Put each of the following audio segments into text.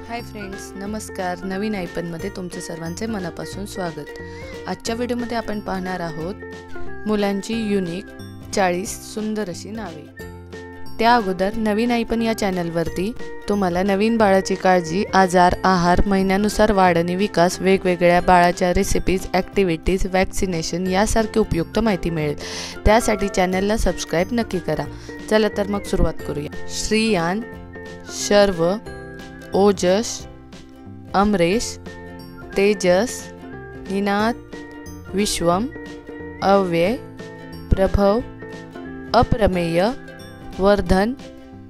Hi friends, नमस्कार. नवीन आयपनमध्ये तुमचे सर्वांचे मनापासून स्वागत. आजच्या व्हिडिओमध्ये आपण पाहणार आहोत मुलांची युनिक 40 सुंदर अशी नावे. त्या अगोदर नवीन आयपन या चॅनलवरती तुम्हाला नवीन बाळाची काळजी, आजार, आहार, महिन्यानुसार वाढ आणि विकास, वेगवेगळ्या बाळाच्या रेसिपीज, ॲक्टिव्हिटीज, वॅक्सिनेशन यासारखी उपयुक्त माहिती मिळेल. त्यासाठी चॅनलला सबस्क्राईब नक्की करा. चला तर मग सुरुवात करूया. श्रीयान, शर्व, ओजस, अमरेश, तेजस, निनाद, विश्वम, अव्यय, प्रभव, अप्रमेय, वर्धन,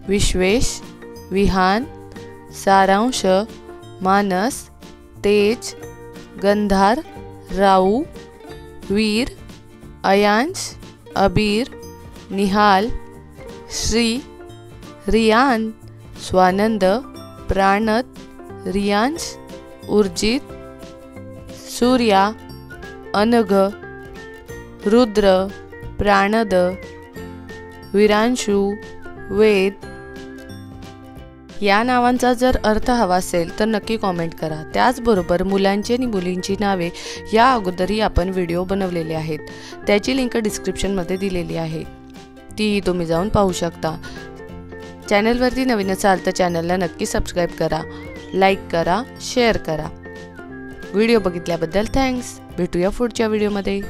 विश्वेश, विहान, सारांश, मानस, तेज, गंधार, राऊ, वीर, अयांश, अबीर, निहाल, श्री, रियान, स्वानंद, प्राणत, रियांश, उर्जित, सूर्या, अनघ, रुद्र, प्राणद, विरांशु, वेद. या नावांचा जर अर्थ हवा असेल तर नक्की कॉमेंट करा. त्याचबरोबर मुलांची आणि मुलींची नावे या अगोदरही आपण व्हिडिओ बनवलेले आहेत. त्याची लिंक डिस्क्रिप्शनमध्ये दिलेली आहे, तीही तुम्ही जाऊन पाहू शकता. चॅनलवरती नवीन असाल तर चॅनलला नक्की सबस्क्राईब करा, लाईक करा, शेअर करा. व्हिडिओ बघितल्याबद्दल थँक्स. भेटूया पुढच्या व्हिडिओमध्ये.